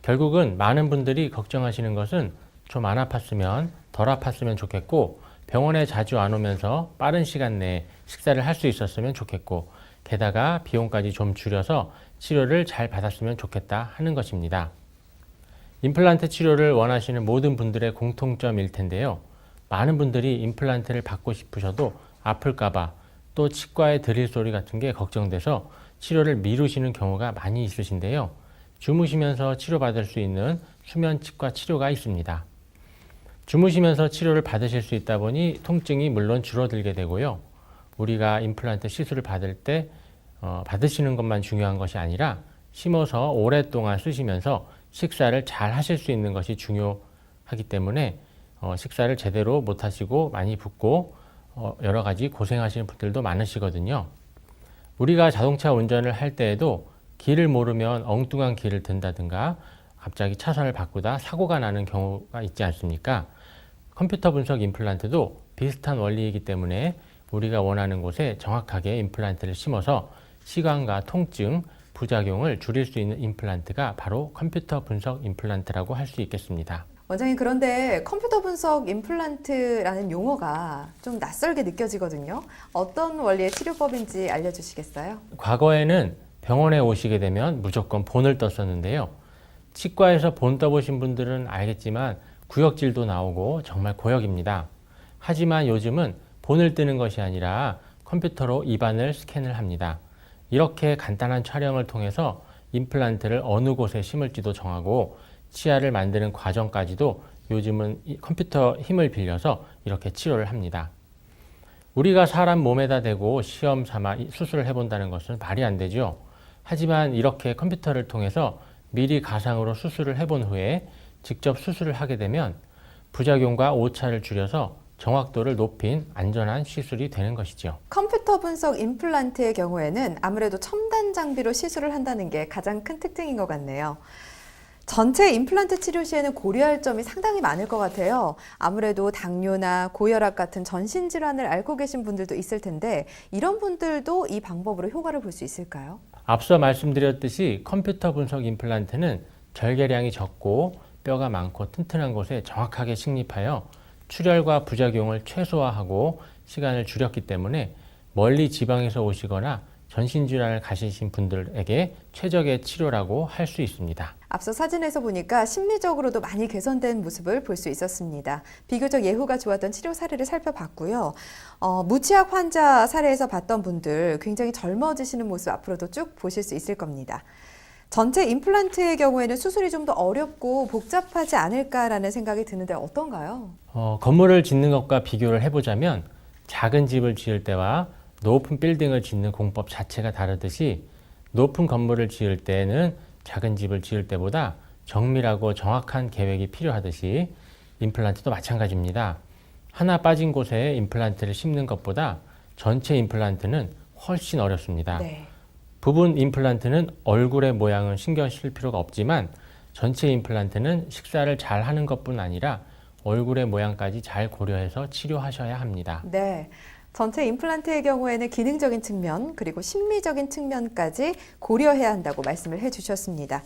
결국은 많은 분들이 걱정하시는 것은 좀 안 아팠으면 덜 아팠으면 좋겠고 병원에 자주 안 오면서 빠른 시간 내에 식사를 할 수 있었으면 좋겠고 게다가 비용까지 좀 줄여서 치료를 잘 받았으면 좋겠다 하는 것입니다. 임플란트 치료를 원하시는 모든 분들의 공통점일 텐데요. 많은 분들이 임플란트를 받고 싶으셔도 아플까봐 또 치과의 드릴 소리 같은 게 걱정돼서 치료를 미루시는 경우가 많이 있으신데요. 주무시면서 치료받을 수 있는 수면 치과 치료가 있습니다. 주무시면서 치료를 받으실 수 있다 보니 통증이 물론 줄어들게 되고요. 우리가 임플란트 시술을 받을 때 받으시는 것만 중요한 것이 아니라 심어서 오랫동안 쓰시면서 식사를 잘 하실 수 있는 것이 중요하기 때문에 식사를 제대로 못 하시고 많이 붓고 여러 가지 고생하시는 분들도 많으시거든요. 우리가 자동차 운전을 할 때에도 길을 모르면 엉뚱한 길을 든다든가 갑자기 차선을 바꾸다 사고가 나는 경우가 있지 않습니까? 컴퓨터 분석 임플란트도 비슷한 원리이기 때문에 우리가 원하는 곳에 정확하게 임플란트를 심어서 시간과 통증, 부작용을 줄일 수 있는 임플란트가 바로 컴퓨터 분석 임플란트라고 할 수 있겠습니다. 원장님, 그런데 컴퓨터 분석 임플란트라는 용어가 좀 낯설게 느껴지거든요. 어떤 원리의 치료법인지 알려주시겠어요? 과거에는 병원에 오시게 되면 무조건 본을 떴었는데요. 치과에서 본 떠보신 분들은 알겠지만 구역질도 나오고 정말 고역입니다. 하지만 요즘은 본을 뜨는 것이 아니라 컴퓨터로 입안을 스캔을 합니다. 이렇게 간단한 촬영을 통해서 임플란트를 어느 곳에 심을지도 정하고 치아를 만드는 과정까지도 요즘은 컴퓨터 힘을 빌려서 이렇게 치료를 합니다. 우리가 사람 몸에다 대고 시험 삼아 수술을 해본다는 것은 말이 안 되죠. 하지만 이렇게 컴퓨터를 통해서 미리 가상으로 수술을 해본 후에 직접 수술을 하게 되면 부작용과 오차를 줄여서 정확도를 높인 안전한 시술이 되는 것이죠. 컴퓨터 분석 임플란트의 경우에는 아무래도 첨단 장비로 시술을 한다는 게 가장 큰 특징인 것 같네요. 전체 임플란트 치료 시에는 고려할 점이 상당히 많을 것 같아요. 아무래도 당뇨나 고혈압 같은 전신 질환을 앓고 계신 분들도 있을 텐데 이런 분들도 이 방법으로 효과를 볼 수 있을까요? 앞서 말씀드렸듯이 컴퓨터 분석 임플란트는 절개량이 적고 뼈가 많고 튼튼한 곳에 정확하게 식립하여 출혈과 부작용을 최소화하고 시간을 줄였기 때문에 멀리 지방에서 오시거나 전신질환을 가지신 분들에게 최적의 치료라고 할 수 있습니다. 앞서 사진에서 보니까 심리적으로도 많이 개선된 모습을 볼 수 있었습니다. 비교적 예후가 좋았던 치료 사례를 살펴봤고요. 무치약 환자 사례에서 봤던 분들 굉장히 젊어지시는 모습 앞으로도 쭉 보실 수 있을 겁니다. 전체 임플란트의 경우에는 수술이 좀 더 어렵고 복잡하지 않을까라는 생각이 드는데 어떤가요? 건물을 짓는 것과 비교를 해보자면 작은 집을 지을 때와 높은 빌딩을 짓는 공법 자체가 다르듯이 높은 건물을 지을 때는 작은 집을 지을 때보다 정밀하고 정확한 계획이 필요하듯이 임플란트도 마찬가지입니다. 하나 빠진 곳에 임플란트를 심는 것보다 전체 임플란트는 훨씬 어렵습니다. 네. 부분 임플란트는 얼굴의 모양은 신경 쓸 필요가 없지만 전체 임플란트는 식사를 잘 하는 것뿐 아니라 얼굴의 모양까지 잘 고려해서 치료하셔야 합니다. 네. 전체 임플란트의 경우에는 기능적인 측면 그리고 심미적인 측면까지 고려해야 한다고 말씀을 해주셨습니다.